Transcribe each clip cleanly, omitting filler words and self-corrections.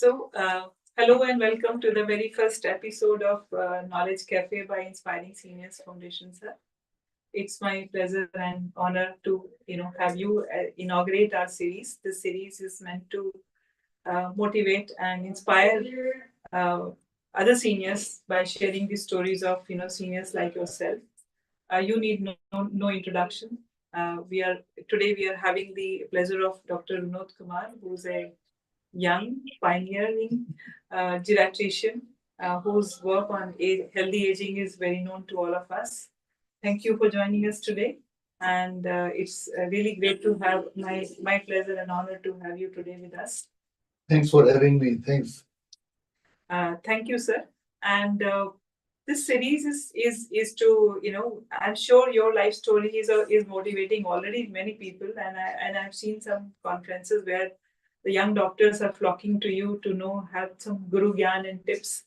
Hello and welcome to the very first episode of Knowledge Cafe by Inspiring Seniors Foundation, sir. It's my pleasure and honor to have you inaugurate our series. This series is meant to motivate and inspire uh, other seniors by sharing the stories of seniors like yourself. You need no introduction. We are having the pleasure of Dr. Vinod Kumar, who's a young, pioneering geriatrician whose work on healthy aging is very known to all of us. Thank you for joining us today. And it's really great to have my pleasure and honor to have you today with us. Thanks for having me. Thanks. Thank you, sir. And this series is to I'm sure your life story is motivating already many people, and I've seen some conferences where the young doctors are flocking to you to know have some guru gyan and tips.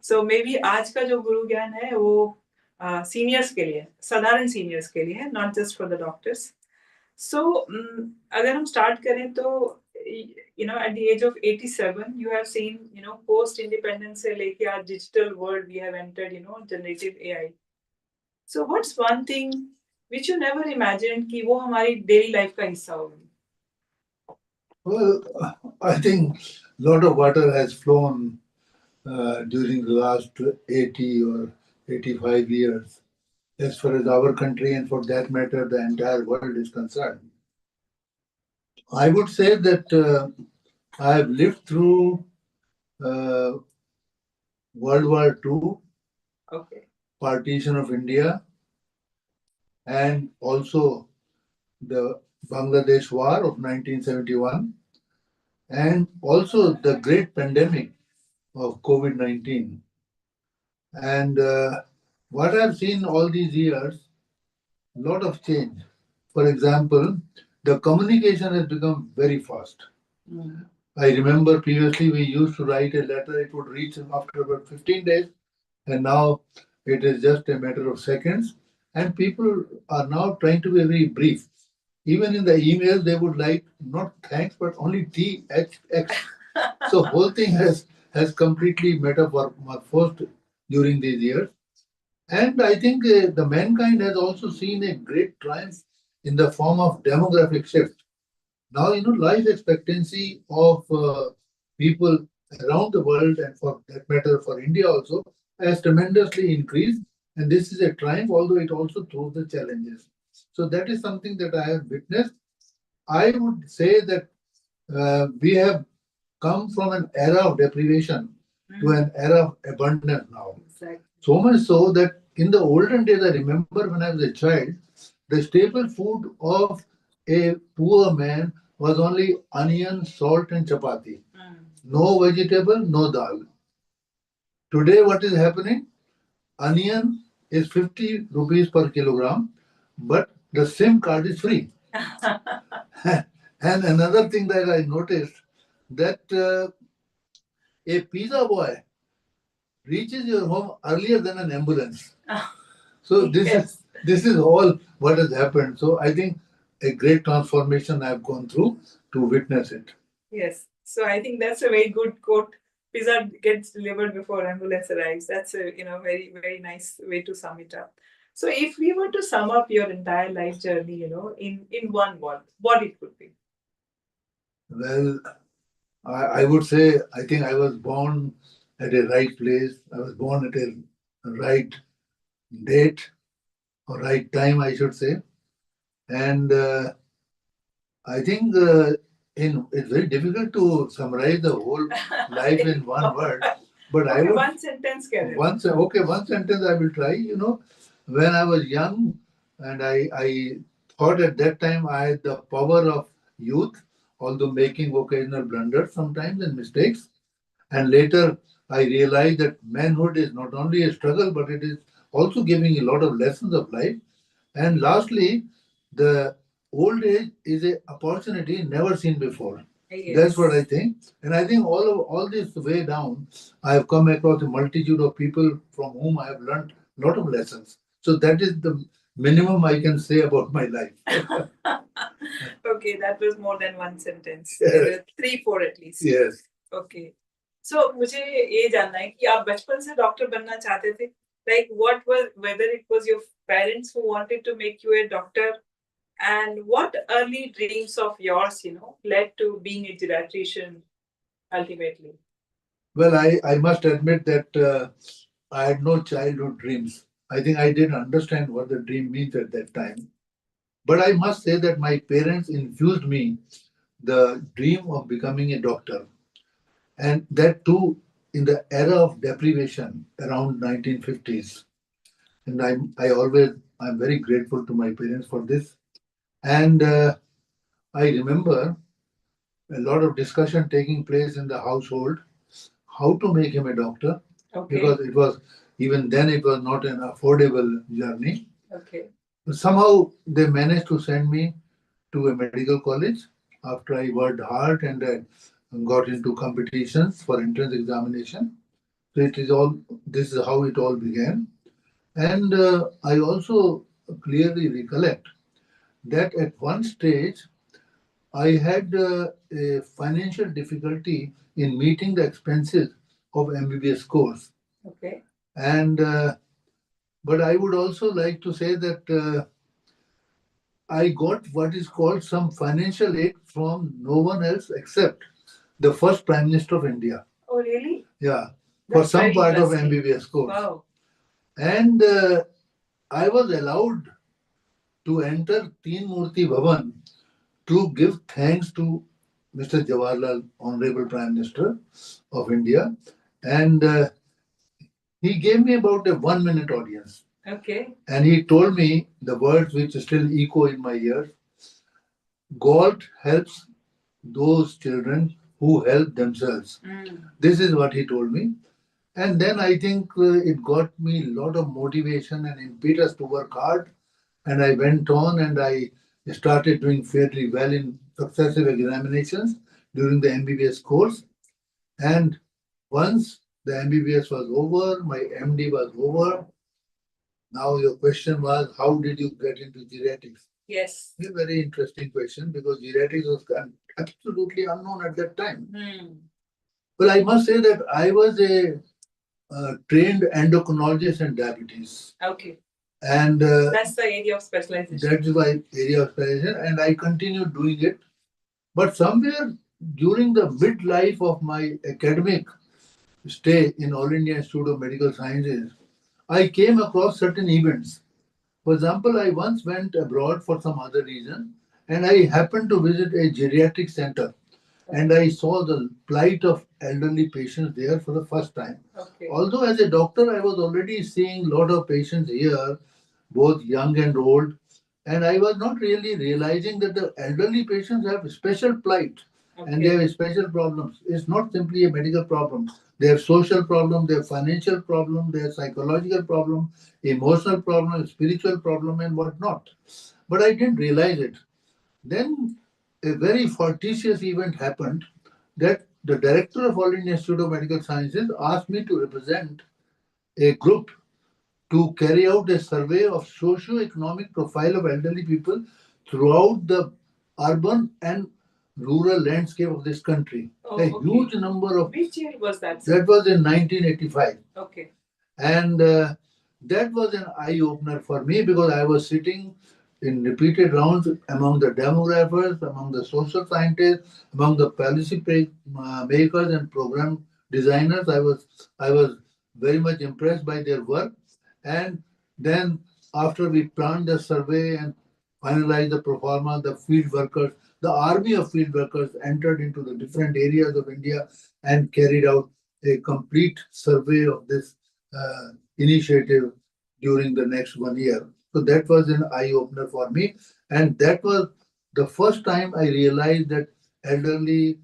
So maybe आज का जो guru gyan है वो seniors के लिए साधारण seniors के लिए है, not just for the doctors. So अगर हम start करें तो at the age of 87 you have seen post independence से लेके our digital world we have entered generative AI. So what's one thing which you never imagined कि वो हमारी daily life का हिस्सा होगी? Well, I think a lot of water has flown during the last 80 or 85 years, as far as our country and for that matter, the entire world is concerned. I would say that I have lived through World War II, partition of India, and also the Bangladesh War of 1971, and also the great pandemic of COVID-19. And what I've seen all these years, a lot of change. For example, the communication has become very fast. I remember previously we used to write a letter, it would reach after about 15 days, and now it is just a matter of seconds. And people are now trying to be very brief. Even in the email, they would like not thanks, but only THX. So whole thing has completely metamorphosed during these years. And I think the mankind has also seen a great triumph in the form of demographic shift. Now, life expectancy of people around the world, and for that matter for India also, has tremendously increased. And this is a triumph, although it also throws the challenges. So that is something that I have witnessed. I would say that we have come from an era of deprivation to an era of abundance now. Exactly. So much so that in the olden days, I remember when I was a child, the staple food of a poor man was only onion, salt, and chapati. No vegetable, no dal. Today, what is happening? Onion is 50 rupees per kilogram, but the SIM card is free. And another thing that I noticed, that a pizza boy reaches your home earlier than an ambulance. So this is all what has happened. So I think a great transformation I've gone through to witness it. Yes. So I think that's a very good quote. Pizza gets delivered before ambulance arrives. That's a very very nice way to sum it up. So if we were to sum up your entire life journey, in one word, what it would be? Well, I would say I think I was born at a right place. I was born at a right date or right time, I should say. And I think it's very difficult to summarize the whole life in one word. But okay, one sentence. One sentence I will try. When I was young, and I thought at that time I had the power of youth, although making occasional blunders sometimes and mistakes. And later I realized that manhood is not only a struggle, but it is also giving a lot of lessons of life. And lastly, the old age is an opportunity never seen before. Yes. That's what I think. And I think all this way down, I have come across a multitude of people from whom I have learned a lot of lessons. So that is the minimum I can say about my life. Okay, that was more than one sentence. Yes. 3, 4 at least. Yes. Okay. So मुझे ये जानना है कि आप बचपन से doctor बनना चाहते थे? Like what was, whether it was your parents who wanted to make you a doctor, and what early dreams of yours, led to being a geriatrician ultimately? Well, I must admit that I had no childhood dreams. I think I didn't understand what the dream means at that time. But I must say that my parents infused me the dream of becoming a doctor. And that too in the era of deprivation around 1950s. And I'm very grateful to my parents for this. And I remember a lot of discussion taking place in the household how to make him a doctor. Okay. Because it was, even then, it was not an affordable journey. Okay. Somehow they managed to send me to a medical college after I worked hard and got into competitions for entrance examination. So this is how it all began. And I also clearly recollect that at one stage I had a financial difficulty in meeting the expenses of MBBS course. Okay. And but I would also like to say that I got what is called some financial aid from no one else except the first Prime Minister of India. Oh, really? Yeah, That's for some very part of interesting. MBBS course. Wow. And I was allowed to enter Teen Murti Bhavan to give thanks to Mr. Jawaharlal, Honorable Prime Minister of India. And he gave me about a 1 minute audience. Okay. And he told me the words which still echo in my ears: God helps those children who help themselves. This is what he told me. And then I think it got me a lot of motivation and impetus to work hard. And I went on and I started doing fairly well in successive examinations during the MBBS course. And once the MBBS was over, my MD was over. Now your question was, how did you get into geriatrics? Yes. A very interesting question, because geriatrics was absolutely unknown at that time. Well, I must say that I was a trained endocrinologist in diabetes. Okay. And that's the area of specialization. That's my area of specialization, and I continued doing it. But somewhere during the midlife of my academic stay in All India Institute of Medical Sciences, I came across certain events. For example, I once went abroad for some other reason, and I happened to visit a geriatric center. And I saw the plight of elderly patients there for the first time. Okay. Although as a doctor, I was already seeing a lot of patients here, both young and old, and I was not really realizing that the elderly patients have special plight. Okay. And they have special problems. It's not simply a medical problem. They have social problem, they have financial problem, they have psychological problem, emotional problem, spiritual problem, and whatnot. But I didn't realize it. Then a very fortuitous event happened that the director of All India Institute of Medical Sciences asked me to represent a group to carry out a survey of socio-economic profile of elderly people throughout the urban and rural landscape of this country. Oh, a okay. huge number of... Which year was that, sir? That was in 1985. Okay. And that was an eye-opener for me, because I was sitting in repeated rounds among the demographers, among the social scientists, among the policy makers and program designers. I was very much impressed by their work. And then after we planned the survey and finalized the pro forma, the field workers, the army of field workers entered into the different areas of India and carried out a complete survey of this initiative during the next 1 year. So that was an eye opener for me. And that was the first time I realized that elderly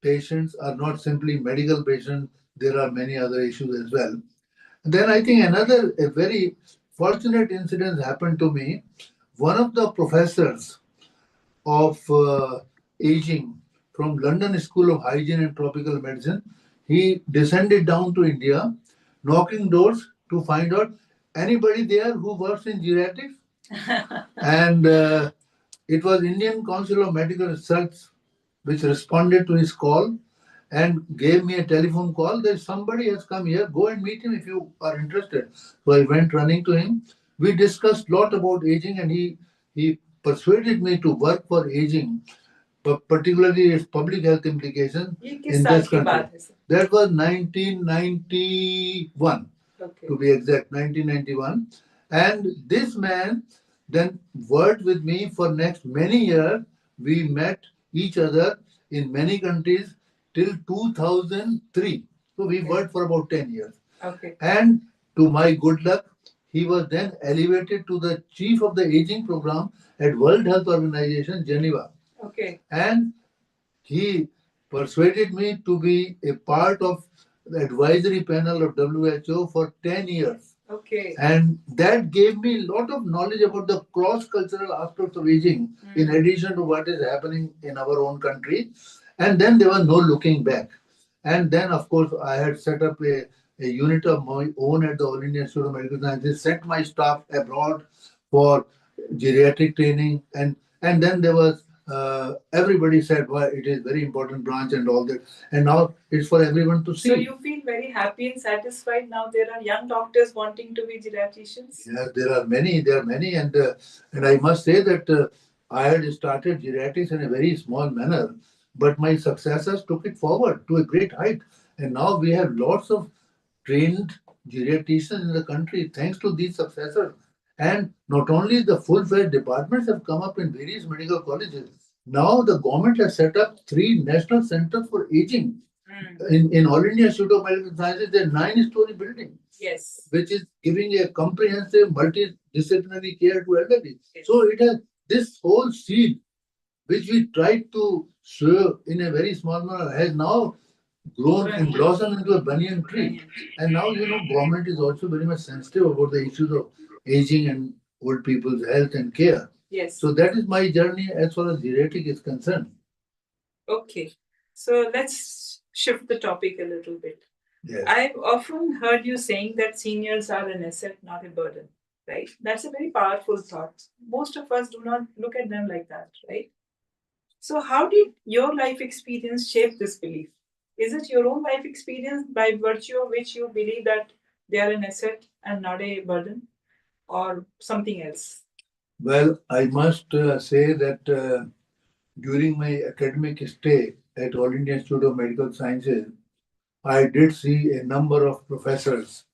patients are not simply medical patients, there are many other issues as well. And then I think a very fortunate incident happened to me. One of the professors of aging from London School of Hygiene and Tropical Medicine, he descended down to India, knocking doors to find out anybody there who works in geriatrics. And it was Indian Council of Medical Research which responded to his call. and gave me a telephone call that somebody has come here, go and meet him if you are interested. So I went running to him. We discussed a lot about aging, and he persuaded me to work for aging, but particularly its public health implications ये किस in साल this की country. बात है sir? That was 1991, Okay. to be exact, 1991. And this man then worked with me for next many years. We met each other in many countries till 2003. So we Okay. worked for about 10 years. Okay. And to my good luck, he was then elevated to the chief of the aging program at World Health Organization, Geneva. Okay. And he persuaded me to be a part of the advisory panel of WHO for 10 years. Okay. And that gave me a lot of knowledge about the cross-cultural aspects of aging, in addition to what is happening in our own country. And then there was no looking back. And then, of course, I had set up a unit of my own at the All India Institute of Medical Sciences, sent my staff abroad for geriatric training. And then there was, everybody said, well, it is very important branch and all that. And now it's for everyone to see. So you feel very happy and satisfied now there are young doctors wanting to be geriatricians? Yeah, there are many, and I must say that I had started geriatrics in a very small manner, but my successors took it forward to a great height. And now we have lots of trained geriatricians in the country thanks to these successors. And not only the full-fledged departments have come up in various medical colleges, now the government has set up 3 national centers for aging. In All India Institute of Medical Sciences, there are 9-story building, Yes. which is giving a comprehensive multidisciplinary care to elderly. Yes. So it has this whole seed, which we tried to sow in a very small manner, has now grown and blossomed into a banyan tree. And now, government is also very much sensitive about the issues of aging and old people's health and care. Yes. So that is my journey as far as geriatric is concerned. Okay. So let's shift the topic a little bit. Yes. I've often heard you saying that seniors are an asset, not a burden, right? That's a very powerful thought. Most of us do not look at them like that, right? So how did your life experience shape this belief? Is it your own life experience by virtue of which you believe that they are an asset and not a burden, or something else? Well, I must say that during my academic stay at All India Institute of Medical Sciences, I did see a number of professors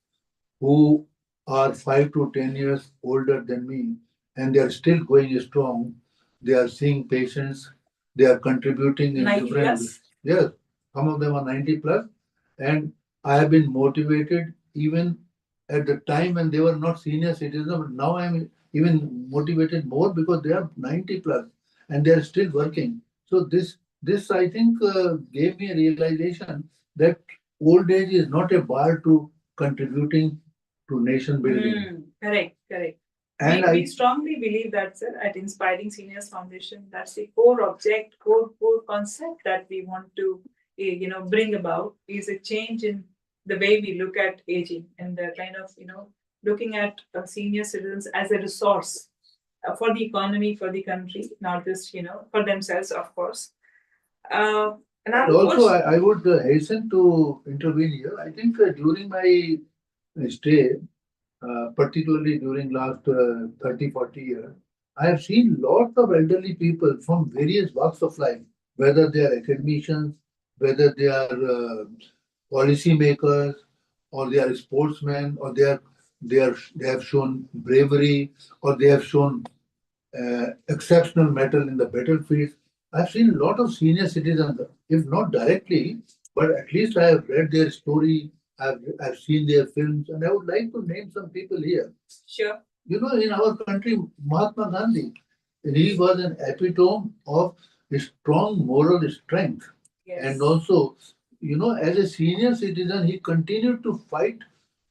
who are 5 to 10 years older than me, and they are still going strong. They are seeing patients, they are contributing in 90 different. plus? Yes, some of them are 90 plus, and I have been motivated even at the time when they were not senior citizens, but now I am even motivated more because they are 90 plus and they are still working. So this I think gave me a realization that old age is not a bar to contributing to nation building. Correct. And We strongly believe that, sir, at Inspiring Seniors Foundation. That's the core object, core concept that we want to, bring about is a change in the way we look at aging and the kind of, looking at senior citizens as a resource for the economy, for the country, not just, for themselves, of course. And also, I would hasten to intervene here. I think during my stay, particularly during last 30, 40 years, I have seen lots of elderly people from various walks of life, whether they are academicians, whether they are policy makers, or they are sportsmen, or they have shown bravery, or they have shown exceptional mettle in the battlefield. I've seen a lot of senior citizens, if not directly, but at least I have read their story, I've seen their films, and I would like to name some people here. Sure. In our country, Mahatma Gandhi, he was an epitome of strong moral strength. Yes. And also, as a senior citizen, he continued to fight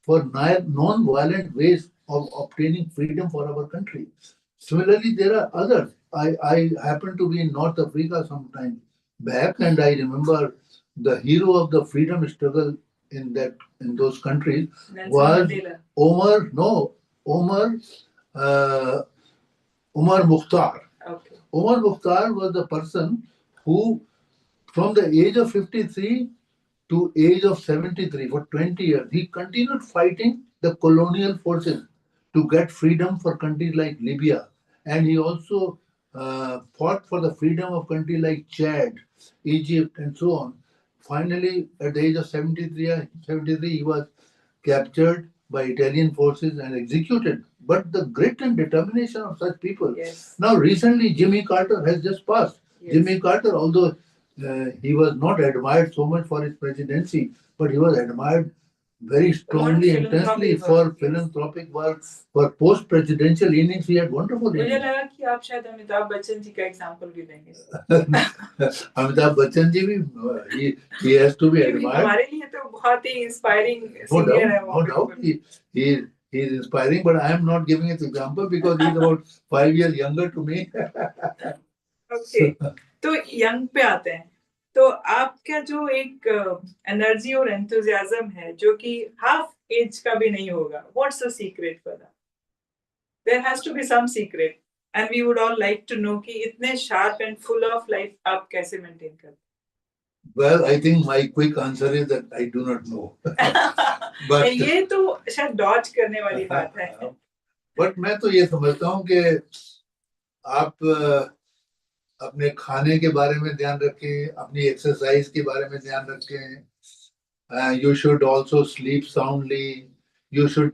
for non-violent ways of obtaining freedom for our country. Similarly, there are others. I happened to be in North Africa some time back, and I remember the hero of the freedom struggle in those countries Nelson was Mandela. Umar Mukhtar. Okay. Umar Mukhtar was the person who From the age of 53 to age of 73, for 20 years, he continued fighting the colonial forces to get freedom for countries like Libya. And he also fought for the freedom of countries like Chad, Egypt, and so on. Finally, at the age of 73, he was captured by Italian forces and executed. But the grit and determination of such people. Yes. Now, recently, Jimmy Carter has just passed. Yes. Jimmy Carter, although he was not admired so much for his presidency, but he was admired very strongly, intensely for philanthropic work, for post-presidential innings. He had wonderful मुझे innings. लगा कि आप शायद अमिताभ बच्चन जी का example भी देंगे Amitabh Bachchan ji bhi, he has to be admired. हमारे लिए तो बहुत ही इंस्पायरिंग No सीनियर doubt, है वो no doubt. बिल्कुल He is inspiring, but I am not giving an example because he is about 5 years younger to me. Okay तो young पे आते हैं तो आपका जो एक एनर्जी और एंथुसियाज्म है जो कि हाफ एज का भी नहीं होगा what's the secret for that there has to be some secret and we would all like to know कि इतने sharp and full of life आप कैसे मेंटेन करते हैं Well, I think my quick answer is that I do not know. But ये तो शायद Dodge करने वाली बात है बट मैं तो ये समझता हूँ कि आप अपने खाने के बारे में ध्यान रखें, अपनी एक्सरसाइज के बारे में ध्यान रखें. You should also sleep soundly. You should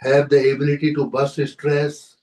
have the ability to bust stress.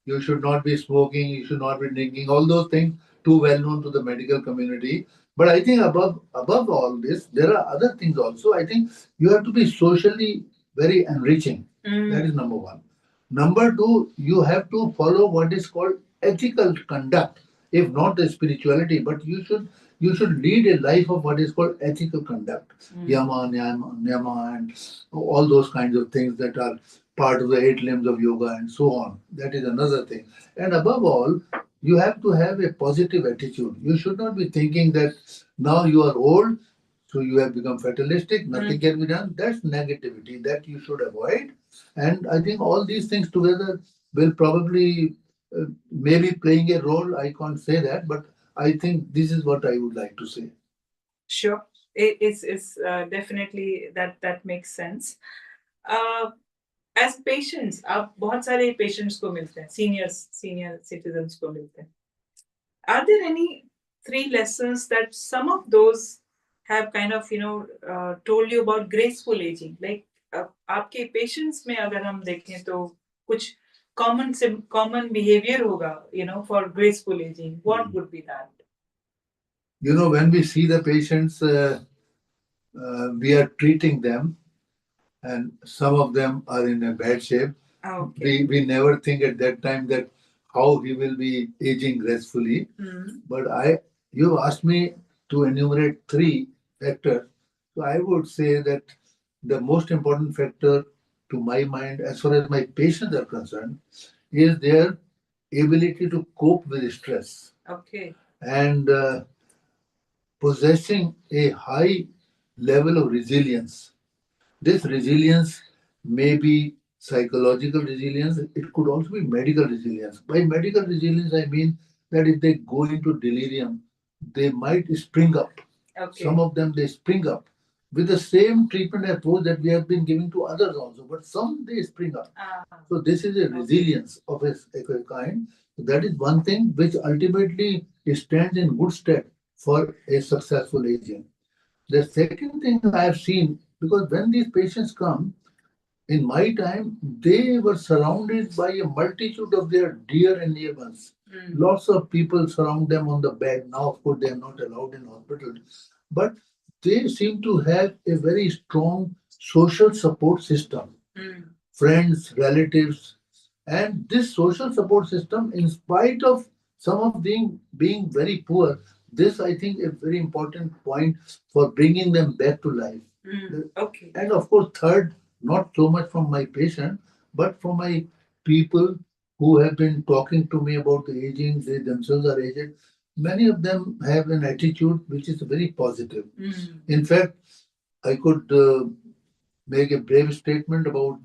You should not be smoking. You should not be drinking. All those things too well known to the medical community. But I think above all this, there are other things also. I think you have to be socially very enriching. That is number one. Number two, you have to follow what is called ethical conduct, if not the spirituality, but you should lead a life of what is called ethical conduct. Yama, Niyama, and all those kinds of things that are part of the 8 limbs of yoga and so on. That is another thing. And above all, you have to have a positive attitude. You should not be thinking that now you are old, so you have become fatalistic, nothing can be done. That's negativity that you should avoid. And I think all these things together will probably maybe playing a role. I can't say that, but I think this is what I would like to say. Sure, it's definitely that makes sense. As patients, आप बहुत सारे patients को मिलते हैं, senior citizens को मिलते हैं. Are there any 3 lessons that some of those have kind of told you about graceful aging? Like आपके patients में अगर हम देखें तो कुछ common behavior होगा, for graceful aging. What would be that? When we see the patients, we are treating them, and some of them are in a bad shape. Okay. We never think at that time that how he will be aging gracefully. But you asked me to enumerate 3 factors. So I would say that the most important factor to my mind, as far as my patients are concerned, is their ability to cope with stress. Okay. And possessing a high level of resilience. This resilience may be psychological resilience, it could also be medical resilience. By medical resilience, I mean that if they go into delirium, they might spring up. Okay. Some of them, they spring up with the same treatment approach that we have been giving to others also, but some they spring up. So this is a resilience of a kind. That is one thing which ultimately stands in good stead for a successful aging. The second thing I have seen, because when these patients come, in my time, they were surrounded by a multitude of their dear and near ones. Lots of people surround them on the bed. Now, of course, they are not allowed in hospitals, but they seem to have a very strong social support system. Friends, relatives, and this social support system, in spite of some of them being very poor, this I think is a very important point for bringing them back to life. Okay. And of course, third, not so much from my patient, but from my people who have been talking to me about the aging, they themselves are aged. Many of them have an attitude which is very positive. In fact, I could make a brave statement about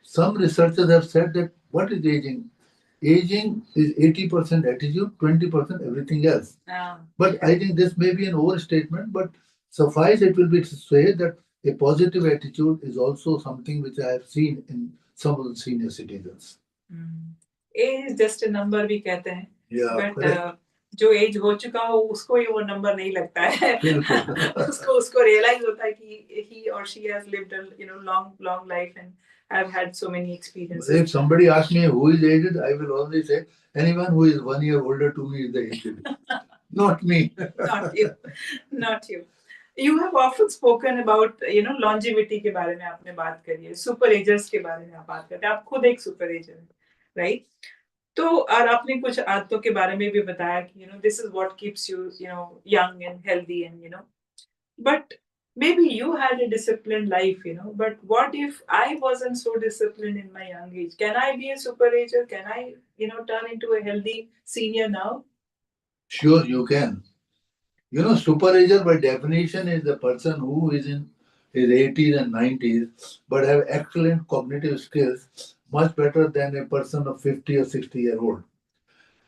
some researchers have said that what is aging? aging is 80% attitude, 20% everything else. But I think this may be an overstatement, but suffice it will be to say that a positive attitude is also something which I have seen in some of the senior citizens. Age is just a number we कहते हैं. Yeah, but correct. जो as हो चुका हो उसको ये वो number नहीं लगता है. बिल्कुल. उसको रियलाइज होता है कि he or she has lived a long life and have had so many experiences. If somebody asks me who is aged, I will only say anyone who is 1 year older to me is the aged. Not me. Not you. Not you. You have often spoken about longevity के बारे में आपने बात करी है, super agers के बारे में आप बात करते हैं, आप खुद एक सुपर एजर हैं, राइट? तो और आपने कुछ आदतों के बारे में भी बताया कि this is what keeps you young and healthy and but maybe you had a disciplined life, but what if I wasn't so disciplined in my young age? Can I be a super ager? Can I turn into a healthy senior now? Sure, you can. Super ager by definition is the person who is in his 80s and 90s but have excellent cognitive skills, much better than a person of 50 or 60-year-old.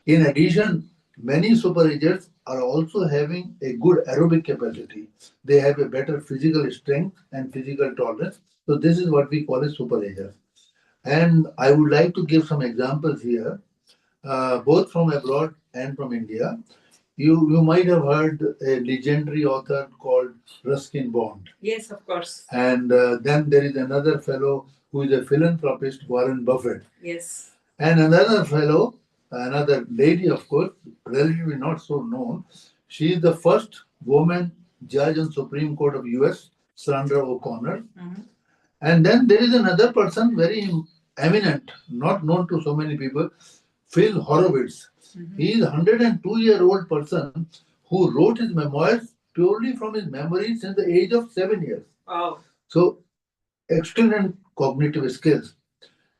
In addition, many super agers are also having a good aerobic capacity. They have a better physical strength and physical tolerance. So this is what we call a super ager. And I would like to give some examples here, both from abroad and from India. You might have heard a legendary author called Ruskin Bond. Yes, of course. And then there is another fellow who is a philanthropist, Warren Buffett. Yes. And another fellow, another lady, of course, relatively not so known. She is the first woman judge on Supreme Court of US, Sandra O'Connor. Mm-hmm. And then there is another person, very eminent, not known to so many people, Phil Horowitz. Mm-hmm. He is a 102-year-old person who wrote his memoirs purely from his memory since the age of 7 years. Wow. So, excellent cognitive skills.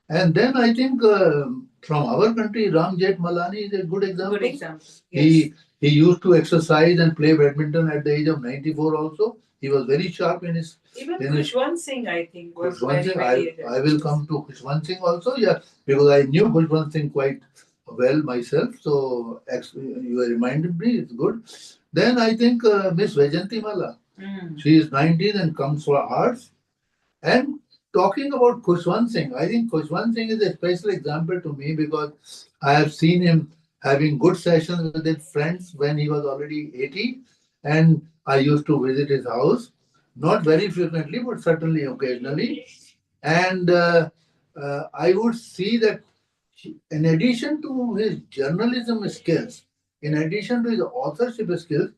And then I think from our country, Ram Jethmalani is a good example. Good example. Yes. He used to exercise and play badminton at the age of 94 also. He was very sharp in his... Even Khushwant Singh, I think, was Khushwant very Singh, I will come to Khushwant Singh also, yeah, because I knew Khushwant Singh quite well myself. So you reminded me, it's good. Then I think Miss Vajanti Mala, she is 19 and comes for arts. And talking about Khushwant Singh, I think Khushwant Singh is a special example to me because I have seen him having good sessions with his friends when he was already 80. And I used to visit his house, not very frequently, but certainly occasionally. And I would see that in addition to his journalism skills, in addition to his authorship skills,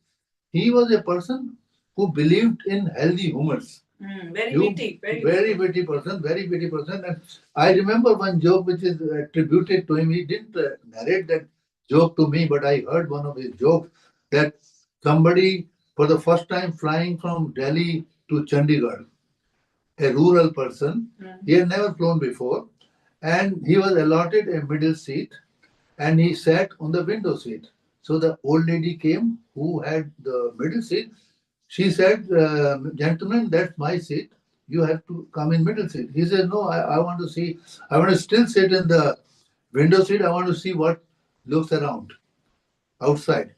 he was a person who believed in healthy humors. Very witty, very witty person, very witty person. And I remember one joke which is attributed to him. He didn't narrate that joke to me, but I heard one of his jokes that somebody, for the first time flying from Delhi to Chandigarh, a rural person, he had never flown before, and he was allotted a middle seat, and he sat on the window seat. So the old lady came who had the middle seat. She said, gentlemen, that's my seat. You have to come in middle seat. He said, no, I want to still sit in the window seat. I want to see what looks around outside.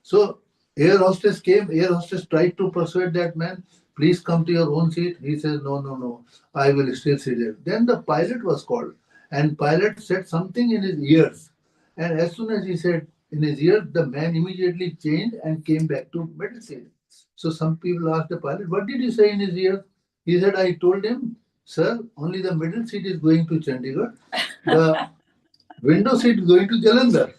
So air hostess came. Air hostess tried to persuade that man, please come to your own seat. He says, no, I will still sit there. Then the pilot was called, and pilot said something in his ears. And as soon as he said in his ears, the man immediately changed and came back to middle seat. So some people asked the pilot, what did you say in his ear? He said, I told him, sir, only the middle seat is going to Chandigarh. The window seat is going to Jalandhar.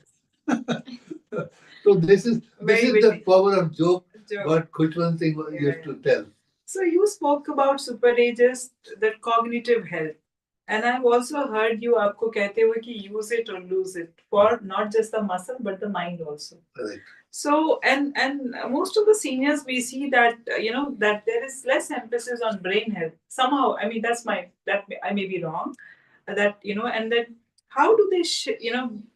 So this is the power of joke. What Khushwant Singh used to tell. So you spoke about super ages, the cognitive health. And I've also heard you आपको कहते हुए कि use it or lose it for not just the muscle but the mind also. Right. So and most of the seniors we see that that there is less emphasis on brain health. Somehow, I mean that I may be wrong. That and then how do they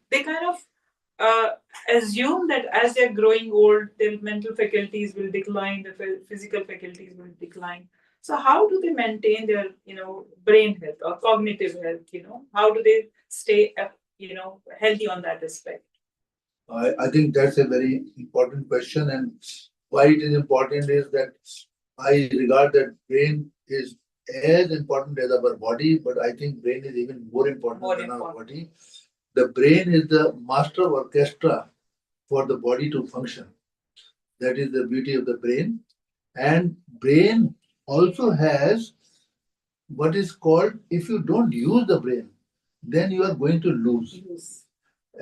they kind of assume that as they're growing old, their mental faculties will decline, the physical faculties will decline. So how do they maintain their, brain health or cognitive health? How do they stay, healthy on that aspect? I think that's a very important question, and why it is important is that I regard that brain is as important as our body, but I think brain is even more important than our body. The brain is the master orchestra for the body to function. That is the beauty of the brain. And brain also has what is called, if you don't use the brain, then you are going to lose.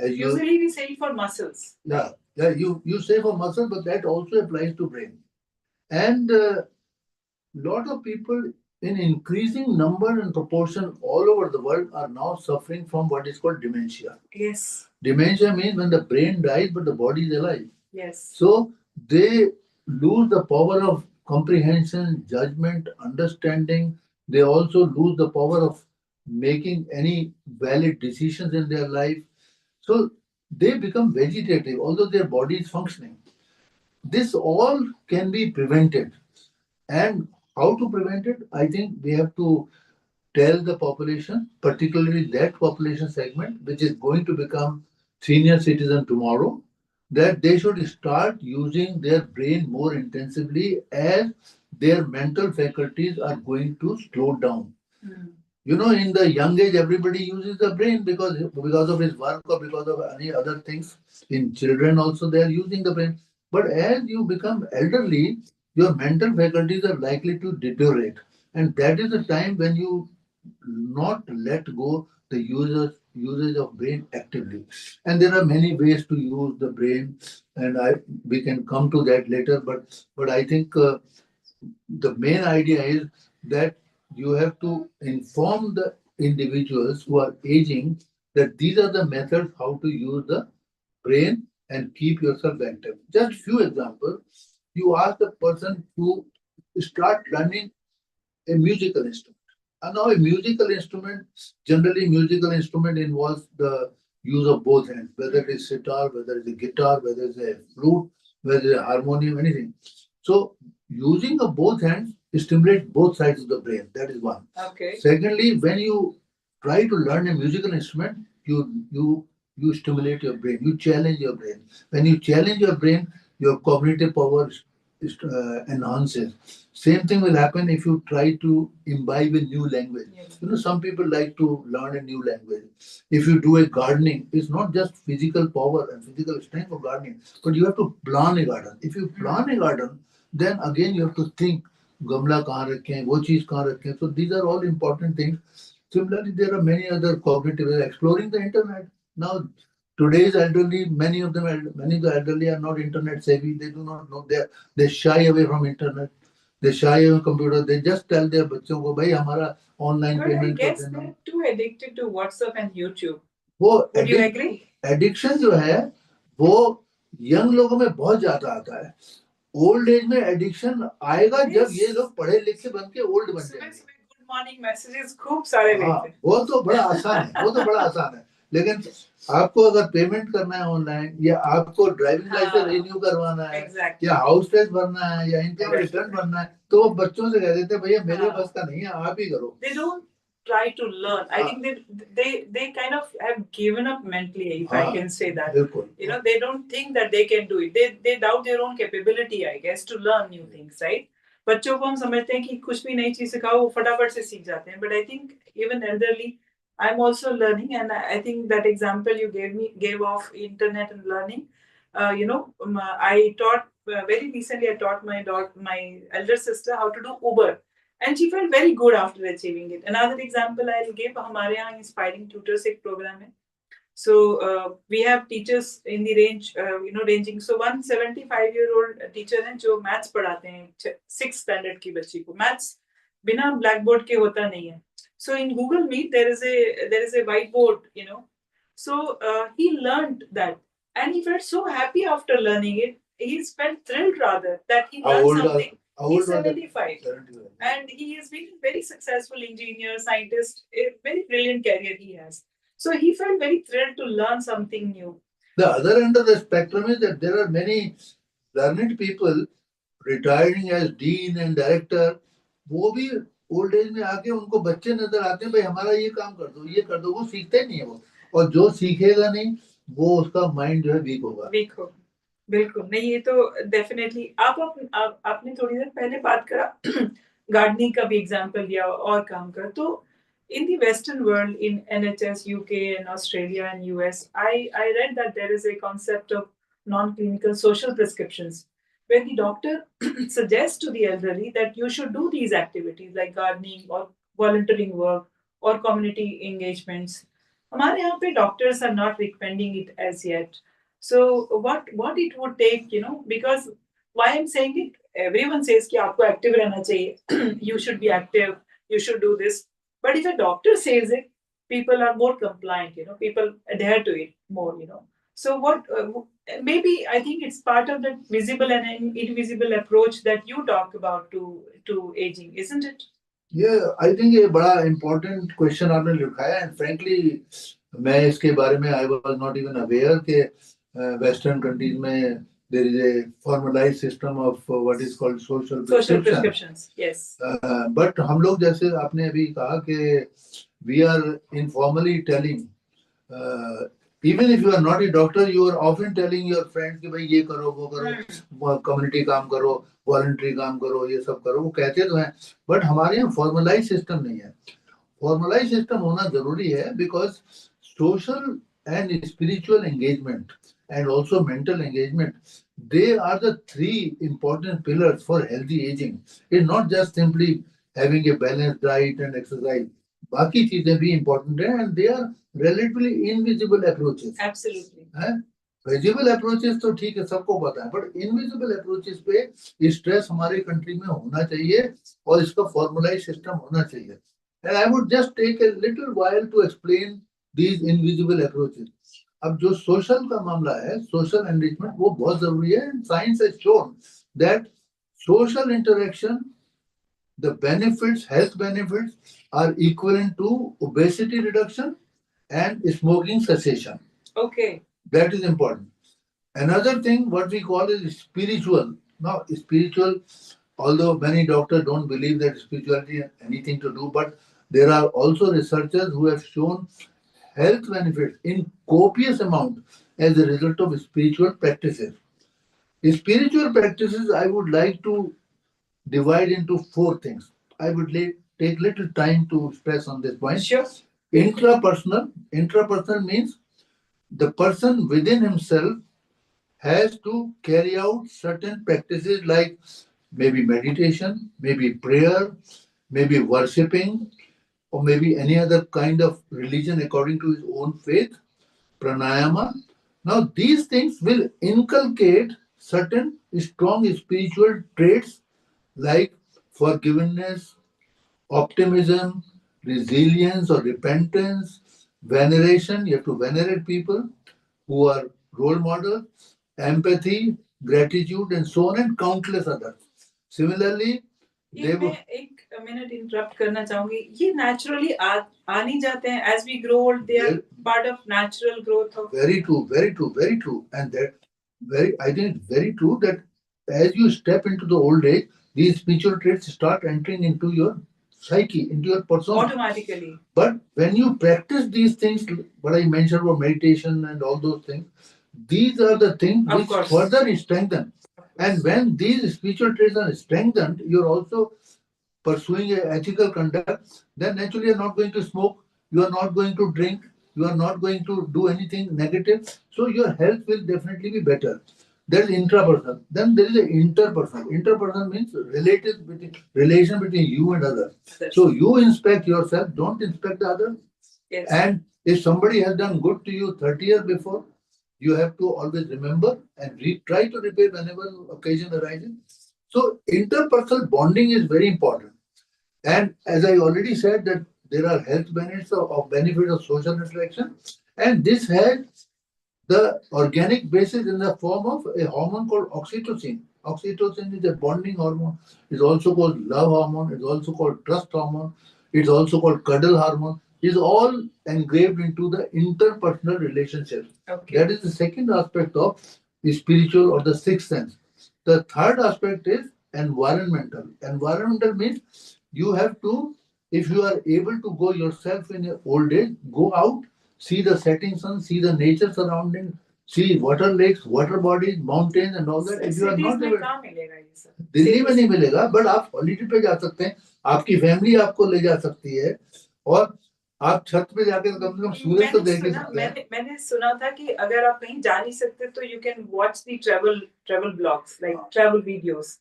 Usually we say for muscles. Yeah, you say for muscle, but that also applies to brain. And lot of people in increasing number and proportion all over the world are now suffering from what is called dementia. Yes. Dementia means when the brain dies but the body is alive. Yes. So they lose the power of comprehension, judgment, understanding. They also lose the power of making any valid decisions in their life. So they become vegetative, although their body is functioning. This all can be prevented. And how to prevent it? I think we have to tell the population, particularly that population segment, which is going to become senior citizen tomorrow, that they should start using their brain more intensively as their mental faculties are going to slow down. You know, in the young age, everybody uses the brain because of his work or because of any other things. In children also, they are using the brain. But as you become elderly, your mental faculties are likely to deteriorate, and that is the time when you not let go the usage of brain actively. And there are many ways to use the brain, and we can come to that later. But I think the main idea is that you have to inform the individuals who are aging that these are the methods how to use the brain and keep yourself active. Just few examples. You ask the person to start learning a musical instrument. And now a musical instrument, generally musical instrument involves the use of both hands, whether it is sitar, whether it is a guitar, whether it is a flute, whether it is a harmonium, anything. So using of both hands stimulates both sides of the brain. That is one. Okay. Secondly, when you try to learn a musical instrument, you stimulate your brain, you challenge your brain. When you challenge your brain, your cognitive power enhances. Same thing will happen if you try to imbibe a new language. Yes. You know, some people like to learn a new language. If you do a gardening, it's not just physical power and physical strength for gardening, but you have to plan a garden. If you plan a garden, then again you have to think, gamla kahan rakhe, wo cheez kahan rakhe. So these are all important things. Similarly, there are many other cognitive exploring the internet. Now, today's elderly, many of the elderly are not internet savvy. They do not know. They shy away from internet. They shy away from computer. They just tell their बच्चों को भाई हमारा online payment I guess they're too addicted to WhatsApp and YouTube. Would you agree? Addiction जो है वो young लोगों में बहुत ज्यादा आता है. Old age में addiction आएगा जब ये लोग पढ़े लिखे बन के old बन जाएंगे. Good morning messages खूब सारे देखते हैं. वो तो बड़ा आसान है. वो तो बड़ा आसान है. लेकिन आपको अगर पेमेंट करना है ऑनलाइन या आपको ड्राइविंग लाइसेंस रिन्यू करवाना है या हाउस टैक्स भरना है या इनकम रिटर्न भरना है तो वो बच्चों से कह देते हैं भैया मेरे बस का नहीं है आप ही करो. They don't try to learn. I think they kind of have given up mentally, if I can say that. You know, they don't think that they can do it. They doubt their own capability, I guess, to learn new things, right? बच्चों को हम समझते हैं कि कुछ भी नई चीज सिखाओ वो फटाफट से सीख जाते हैं. But I think even elderly, I'm also learning, and I think that example you gave of internet and learning. I taught very recently. I taught my elder sister how to do Uber. And she felt very good after achieving it. Another example I'll give, हमारे यहाँ inspiring tutors एक program है. So we have teachers in the range, ranging. So 175-year-old teacher है जो maths पढ़ाते हैं 6th standard की बच्ची को. Maths बिना blackboard के होता नहीं है. So in Google Meet there is a whiteboard, So he learned that, and he felt so happy after learning it. He felt thrilled rather that he learned something. He's 75. And he has been a very successful engineer, scientist, a very brilliant career he has. So he felt very thrilled to learn something new. The other end of the spectrum is that there are many learned people retiring as dean and director. वो भी old age में आके उनको बच्चे नजर आते हैं भाई हमारा ये काम कर दो वो सीखते नहीं है वो. और जो सीखेगा नहीं वो उसका माइंड जो है वीक होगा। वीक हो, बिल्कुल नहीं, ये तो डेफिनेटली आपने थोड़ी देर पहले बात करा गार्डनिंग का भी एग्जांपल दिया और काम का, तो in the western world, in NHS UK and Australia and US, I read that there is a concept of non-clinical social prescriptions where the doctor suggests to the elderly that you should do these activities like gardening or volunteering work or community engagements. हमारे यहाँ पे doctors are not recommending it as yet. So what it would take, because why I'm saying it, everyone says कि आपको active रहना चाहिए, you should be active, you should do this. But if a doctor says it, people are more compliant, people adhere to it more. So maybe I think it's part of the visible and invisible approach that you talk about to aging, isn't it? Yeah, I think ये बड़ा important question आपने लिखा है, and frankly मैं इसके बारे में I was not even aware कि Western countries में there is a formalized system of what is called social prescriptions. Yes. But हम लोग जैसे आपने अभी कहा कि we are informally telling, even if you are not a doctor, you are often telling your friends कि भाई ये करो वो करो, community काम करो, voluntary काम करो, ये सब करो, वो कहते तो हैं, but हमारे यहाँ formalized system नहीं है. Formalized system होना जरूरी है because social and spiritual engagement and also mental engagement, they are the three important pillars for healthy aging. It's not just simply having a balanced diet and exercise. बाकी चीजें भी important हैं and they are relatively invisible approaches. Absolutely. Visible approaches तो ठीक है, सबको पता है, बट इनविजिबल अप्रोचेस पे स्ट्रेस हमारे कंट्री में होना चाहिए और इसका फॉर्मुलाइज सिस्टम होना चाहिए. And I would just take a little while to explain these invisible approaches. अब जो सोशल का मामला है, सोशल एनरिचमेंट, वो बहुत जरूरी है. Science has shown that social interaction, the benefits, health benefits, are equivalent to obesity reduction and smoking cessation. Okay. That is important. Another thing, what we call is spiritual. Now, spiritual, although many doctors don't believe that spirituality has anything to do, but there are also researchers who have shown health benefits in copious amount as a result of spiritual practices. Spiritual practices, I would like to divide into four things. I would take little time to stress on this point. Sure. Intrapersonal. Intrapersonal means the person within himself has to carry out certain practices like maybe meditation, maybe prayer, maybe worshipping, or maybe any other kind of religion according to his own faith, pranayama. Now, these things will inculcate certain strong spiritual traits like forgiveness, optimism, resilience or repentance, veneration. You have to venerate people who are role models, empathy, gratitude, and so on, and countless others. Similarly, ये मैं एक minute interrupt करना चाहूंगी. ये naturally आ नहीं जाते हैं as we grow old, they are part of natural growth of. Very true, very true, very true. And that I think it's very true that as you step into the old age, these spiritual traits start entering into your psyche, into your persona. Automatically. But when you practice these things, what I mentioned about meditation and all those things, these are the things which further strengthen. And when these spiritual traits are strengthened, you're also pursuing an ethical conduct, then naturally you're not going to smoke, you are not going to drink, you are not going to do anything negative. So your health will definitely be better. There is intrapersonal. Then there is an interpersonal. Interpersonal means relation between you and others. So you inspect yourself, don't inspect the other. Yes. And if somebody has done good to you 30 years before, you have to always remember and try to repair whenever occasion arises. So interpersonal bonding is very important. And as I already said that there are health benefits of social interaction, and this has the organic basis in the form of a hormone called oxytocin. Oxytocin is a bonding hormone. It's also called love hormone. It's also called trust hormone. It's also called cuddle hormone. It's all engraved into the interpersonal relationships. Okay. That is the second aspect of the spiritual or the sixth sense. The third aspect is environmental. Environmental means you have to, if you are able to go yourself in your old age, go out see the setting sun, see the nature surrounding, see water lakes, water bodies, mountains and all that. If you are Cities not में able, कहाँ मिलेगा ये सब? दिल्ली में Cities- नहीं मिलेगा, but आप holiday पे जा सकते हैं, आपकी फैमिली आपको ले जा सकती है, और आप छत पे जाकर कम से कम सूरज तो देख ही सकते हैं। मैंने सुना था कि अगर आप कहीं जा नहीं सकते तो you can watch the travel blogs, like travel videos.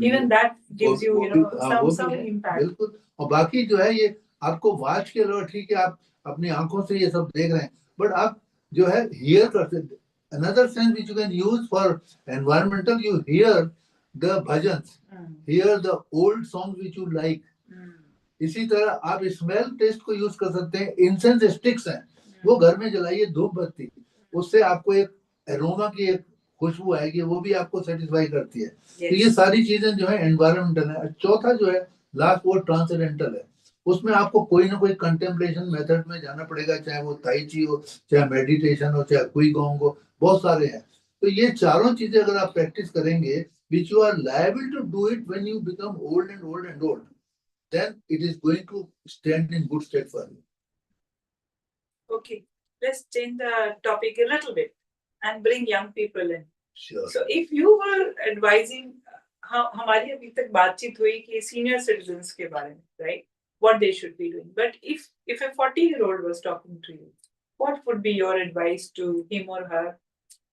Even that gives you, you know, some impact. बिल्कुल। और बाकी जो है ये आपको वॉच के लो, ठीक है, आप अपनी आंखों से ये सब देख रहे हैं, बट आप जो है हियर करते, another sense which you can use for environmental, you hear the bhajans, hear the old songs which you like. इसी तरह आप स्मेल टेस्ट को यूज कर सकते हैं, इंसेंस स्टिक्स हैं, वो घर में जलाइए, धूप बत्ती, उससे आपको एक एरोमा की एक खुशबू आएगी, वो भी आपको सेटिस्फाई करती है। तो ये सारी चीजें जो है एनवायरमेंटल है। चौथा जो है लास्ट, वो ट्रांसेंडेंटल है, उसमें आपको कोई ना कोई कंटेम्पलेशन मेथड में जाना पड़ेगा, चाहे वो ताई ची हो, चाहे मेडिटेशन हो, चाहे कुई गोंग हो, बहुत सारे हैं। तो ये चारों चीजें अगर आप प्रैक्टिस करेंगे, which you are liable to do it when you become old and old and old, then it is going to stand in good state for you. Okay, let's change the topic a little bit and bring young people in. Sure. So if you were advising, हमारी अभी तक बातचीत हुई कि senior citizens के बारे में, right? What they should be doing. But if a 40-year-old was talking to you, what would be your advice to him or her?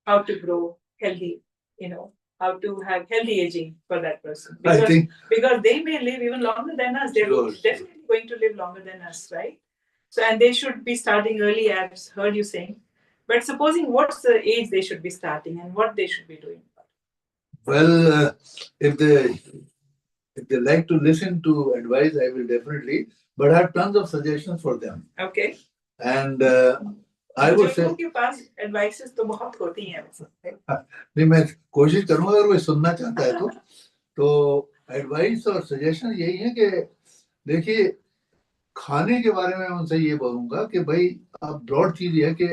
How to grow healthy, you know, how to have healthy aging for that person. Because they may live even longer than us. They're definitely going to live longer than us, right? So, and they should be starting early, I've heard you saying. But supposing what's the age they should be starting and what they should be doing? Well, if they like to listen to advice, I will definitely, but I have tons of suggestions for them. Okay. And I would say के पास advices तो बहुत होती हैं नहीं, मैं कोशिश करूंगा अगर वो सुनना चाहता है तो एडवाइस और सजेशन यही है कि देखिए, खाने के बारे में उनसे ये बोलूंगा कि भाई अब ब्रॉड चीज है कि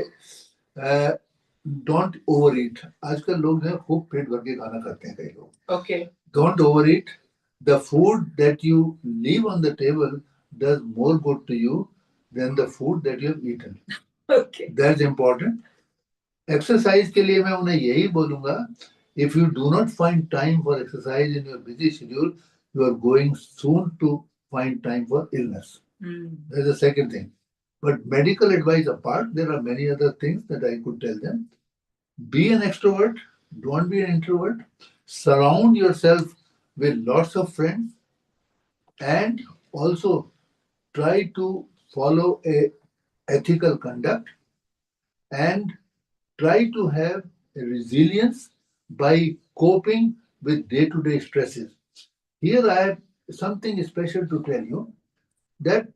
डोंट ओवर ईट। आजकल लोग जो है खूब पेट भर के खाना खाते हैं कई लोग। Okay, don't overeat. The food that you leave on the table does more good to you than the food that you have eaten. Okay, that's important. Exercise के लिए मैं उन्हें यही बोलूंगा, if you do not find time for exercise in your busy schedule, you are going soon to find time for illness. That's the second thing. But medical advice apart, there are many other things that I could tell them. Be an extrovert, don't be an introvert. Surround yourself with lots of friends, and also try to follow a ethical conduct, and try to have a resilience by coping with day-to-day stresses. Here I have something special to tell you, that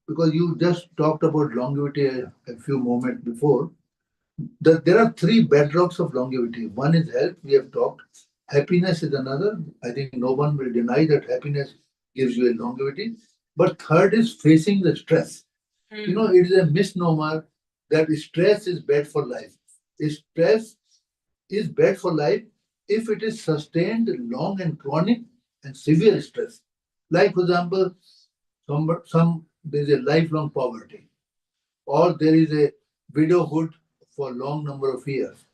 because you just talked about longevity a few moments before, that there are three bedrocks of longevity. One is health, we have talked. Happiness is another. I think no one will deny that happiness gives you a longevity. But third is facing the stress. You know, it is a misnomer that stress is bad for life. Stress is bad for life if it is sustained, long and chronic and severe stress. Like, for example, there is a lifelong poverty, or there is a widowhood for long number of years,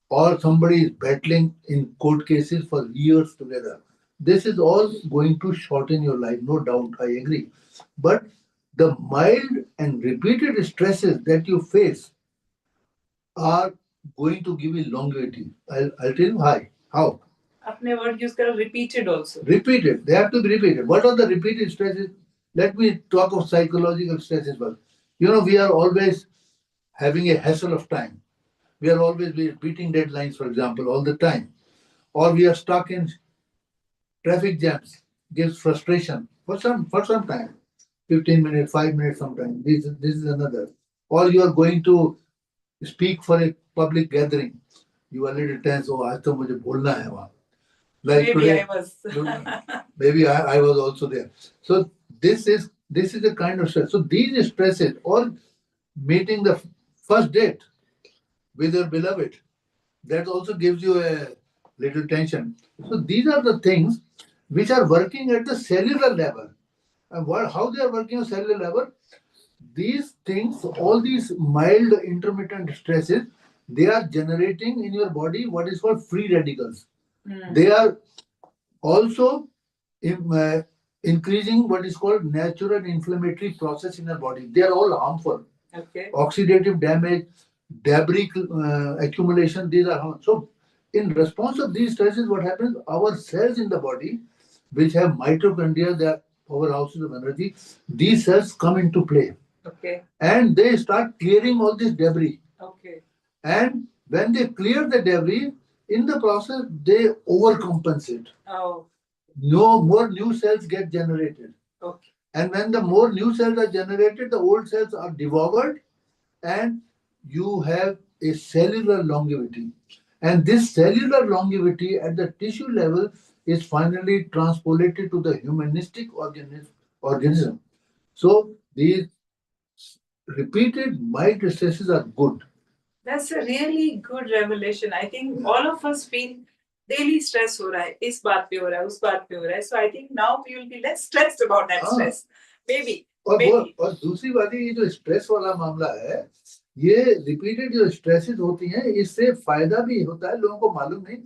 or somebody is battling in court cases for years together. This is all going to shorten your life, no doubt, I agree. But the mild and repeated stresses that you face are going to give you longevity. I'll tell you why. How? अपने word use करो, repeated also. Repeated. They have to be repeated. What are the repeated stresses? Let me talk of psychological stress as well. You know, we are always having a hassle of time. We are always beating deadlines, for example, all the time. Or we are stuck in traffic jams, gives frustration for some time. 15 minutes, 5 minutes sometimes. This is another. Or you are going to speak for a public gathering. You are a little tense. Oh, आज तो मुझे बोलना है वहाँ. Like maybe today, I was. maybe I was also there. So this is a kind of stress. So these stresses, or meeting the first date with your beloved, that also gives you a little tension. So these are the things which are working at the cellular level. And how they are working on cellular level? these things, all these mild intermittent stresses, they are generating in your body what is called free radicals. They are also increasing what is called natural inflammatory process in our body. They are all harmful. Okay. Oxidative damage, debris accumulation, these are harmful. So, in response of these stresses, what happens? Our cells in the body, which have mitochondria, they are powerhouses of energy, these cells come into play. Okay. And they start clearing all this debris. Okay. And when they clear the debris, in the process, they overcompensate. Oh. No more new cells get generated. Okay. And when the more new cells are generated, the old cells are devoured, and you have a cellular longevity. And this cellular longevity at the tissue level is finally transpolated to the humanistic organism. So these repeated mild stresses are good. That's a really good revelation. I think all of us feel daily stress हो रहा है, इस बात पे हो रहा है, उस बात पे हो रहा है. So I think now we will be less stressed about that stress. Maybe. और दूसरी बात ये जो स्ट्रेस वाला मामला है, ये रिपीटेड जो स्ट्रेसेस होती हैं, इससे फायदा भी होता है, लोगों को मालूम नहीं.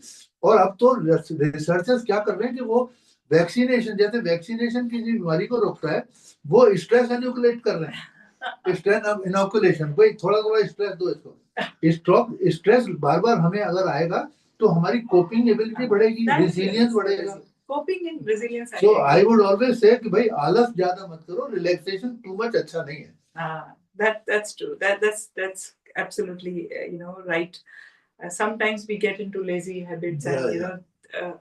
और अब तो रिसर्चर्स क्या कर रहे हैं कि वो वैक्सीनेशन, जैसे वैक्सीनेशन किसी बीमारी को रोकता है, वो स्ट्रेस इनोकुलेट कर रहे हैं. स्ट्रेस इनोकुलेशन, कोई थोड़ा थोड़ा स्ट्रेस दो इसको. स्ट्रेस बार बार हमें अगर आएगा तो हमारी कोपिंग एबिलिटी बढ़ेगी, रेजिलियंस बढ़ेगा. Coping and resilience. So I would always say कि भाई आलस ज्यादा मत करो, relaxation too much अच्छा नहीं है. That's true. That's absolutely right. Sometimes we get into lazy habits, and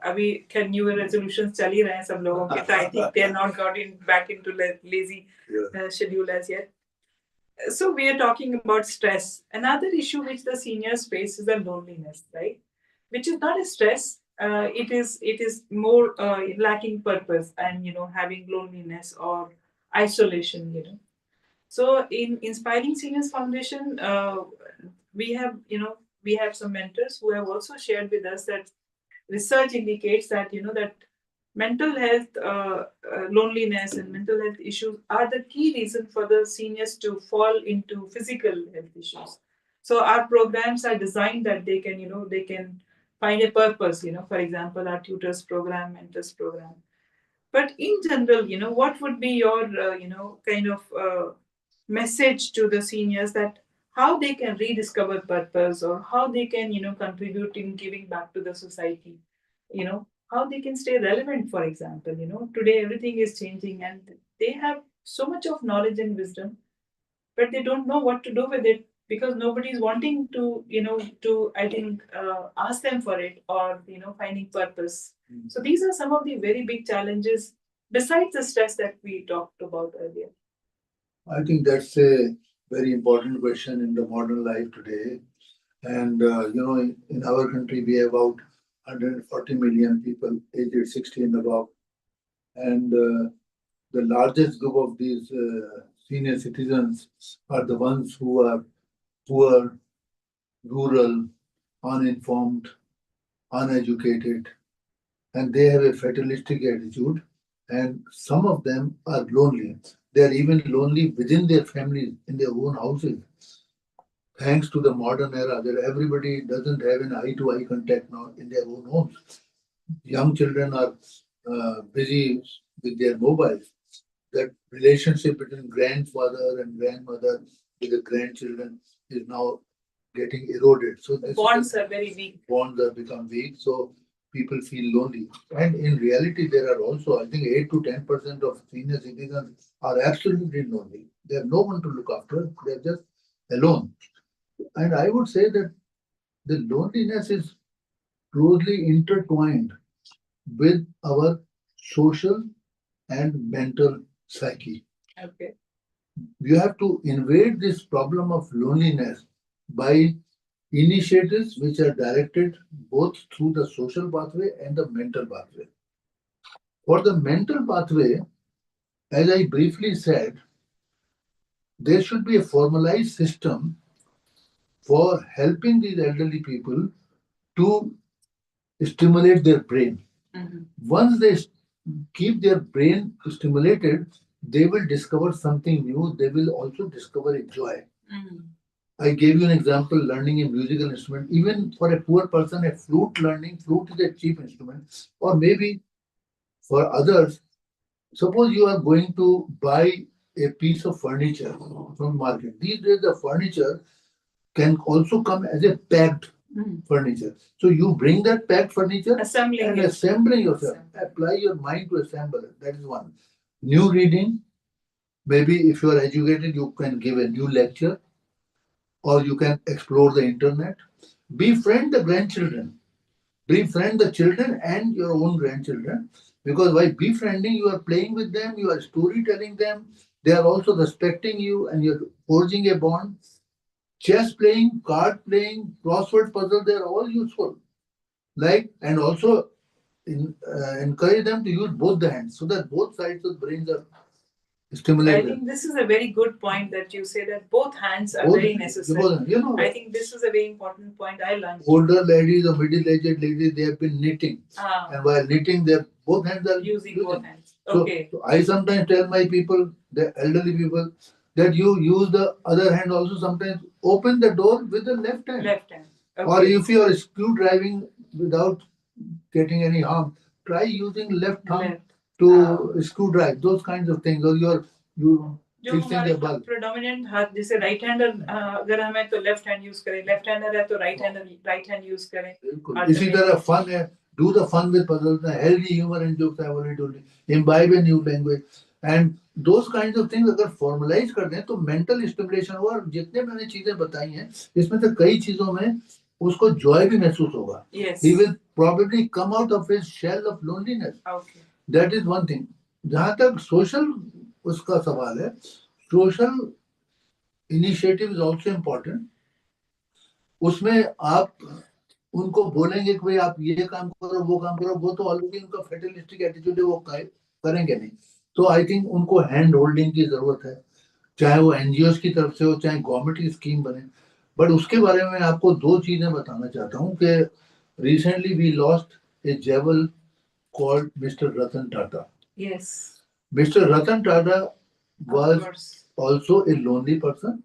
अभी क्या New Year resolutions चल ही रहे हैं सब लोगों के, तो I think they are not gotten back into lazy schedule as yet. So we are talking about stress. Another issue which the seniors face is the loneliness, right? Which is not a stress. It is more lacking purpose and having loneliness or isolation. So in Inspiring Seniors Foundation, we have some mentors who have also shared with us that research indicates that that mental health, loneliness, and mental health issues are the key reason for the seniors to fall into physical health issues. So our programs are designed that they can find a purpose. For example, our tutors program, mentors program. But in general, what would be your kind of message to the seniors that how they can rediscover purpose or how they can contribute in giving back to the society, how they can stay relevant. For example, today everything is changing and they have so much of knowledge and wisdom, but they don't know what to do with it because nobody is wanting to I think ask them for it or finding purpose. So these are some of the very big challenges besides the stress that we talked about earlier. I think that's a very important question in the modern life today. And, in our country, we have about 140 million people aged 60 and above. And the largest group of these senior citizens are the ones who are poor, rural, uninformed, uneducated, and they have a fatalistic attitude. And some of them are lonely. They are even lonely within their families, in their own houses. Thanks to the modern era, that everybody doesn't have an eye-to-eye contact now in their own homes. Young children are busy with their mobiles. That relationship between grandfather and grandmother with the grandchildren is now getting eroded. So bonds are very weak. Bonds have become weak. So people feel lonely. And in reality, there are also, I think, 8 to 10% of senior citizens are absolutely lonely. They have no one to look after. They're just alone. And I would say that the loneliness is closely intertwined with our social and mental psyche. Okay. You have to invade this problem of loneliness by initiatives which are directed both through the social pathway and the mental pathway. For the mental pathway, as I briefly said, there should be a formalized system for helping these elderly people to stimulate their brain. Once they keep their brain stimulated, they will discover something new. They will also discover a joy. I gave you an example, learning a musical instrument. Even for a poor person, a flute is a cheap instrument. Or maybe for others, suppose you are going to buy a piece of furniture from market. These days, the furniture can also come as a packed furniture. So you bring that packed furniture and assembling yourself. Apply your mind to assemble it. That is one. New reading. Maybe if you are educated, you can give a new lecture or you can explore the internet. Befriend the grandchildren. Befriend the children and your own grandchildren. Because by befriending, you are playing with them, you are storytelling them, they are also respecting you and you're forging a bond. Chess playing, card playing, crossword puzzle, they're all useful. And also encourage them to use both the hands so that both sides of the brains are stimulated. I think this is a very good point that you say that both hands are very necessary. I think this is a very important point I learned. Older ladies or middle-aged ladies, they have been knitting. And while knitting, their both hands are using both hands. Okay. So I sometimes tell my people, the elderly people, that you use the other hand also sometimes. Open the door with the left hand. Left hand. Okay. Or if you are screwdriving without getting any harm, try using left thumb to screw drive, those kinds of things. Or you जो हमारा predominant हाथ जैसे right hander अगर हमें तो left hand use करें, left hander है तो right hand use करें. इसी तरह fun है. Do the fun with puzzles, healthy humor and jokes. I already told you. Imbibe a new language. And those kinds of things अगर formalize कर दें तो mental stimulation होगा. और जितने मैंने चीजें बताई हैं इसमें से कई चीजों में उसको joy भी महसूस होगा. Yes. He will probably come out of his shell of loneliness. Okay. That is one thing. जहाँ तक social उसका सवाल है, social initiative is also important. उसमें आप उनको बोलेंगे कि भाई आप ये काम करो वो काम करो, वो तो ऑलरेडी उनका फेटलिस्टिक एटीट्यूड है, वो करेंगे नहीं. तो आई थिंक उनको हैंड होल्डिंग की जरूरत है, चाहे वो एनजीओ की तरफ से हो चाहे गवर्नमेंट की स्कीम बने. बट उसके बारे में मैं आपको दो चीजें बताना चाहता हूँ कि रिसेंटली वी लॉस्ट ए जेवल called Mr. Ratan Tata. Yes. Mr. Ratan Tata was also a lonely person.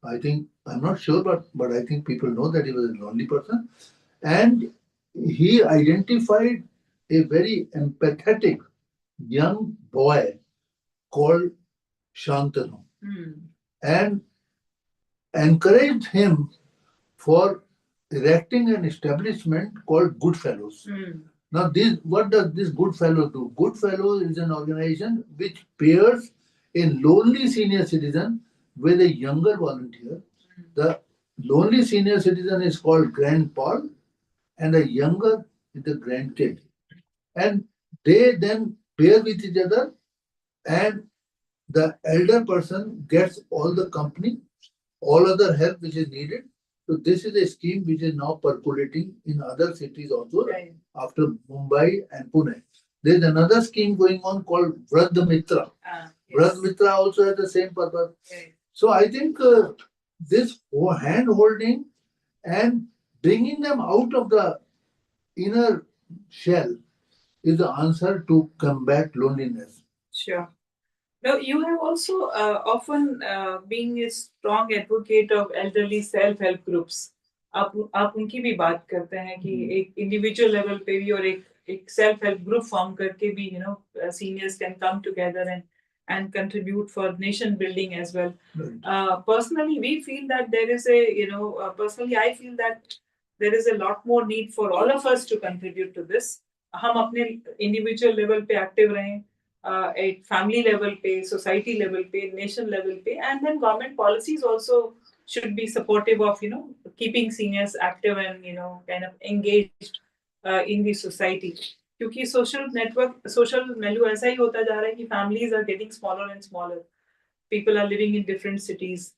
I think, I'm not sure, but I think people know that he was a lonely person. And he identified a very empathetic young boy called Shantanu and encouraged him for erecting an establishment called Goodfellows. Now, what does this Goodfellows do? Goodfellows is an organization which pairs a lonely senior citizen with a younger volunteer. The lonely senior citizen is called Grandpa, and the younger is the grandkid. And they then pair with each other, and the elder person gets all the company, all other help which is needed. So this is a scheme which is now percolating in other cities also, right, after Mumbai and Pune. There is another scheme going on called Vradha Mitra. Yes. Vradha Mitra also has the same purpose. Right. So I think this hand holding and bringing them out of the inner shell is the answer to combat loneliness. Sure. Now, you have also often being a strong advocate of elderly self-help groups. आप उनकी भी बात करते हैं कि एक individual level पे भी और एक self-help group form करके भी seniors can come together and contribute for nation building as well. Right. Personally, we feel that there is personally I feel that there is a lot more need for all of us to contribute to this. हम अपने individual level पे active रहें. At family level पे, society level पे, nation level पे, and then government policies also should be supportive of keeping seniors active and kind of engaged in the society. क्योंकि social milieu ऐसा ही होता जा रहा है कि families are getting smaller and smaller. People are living in different cities.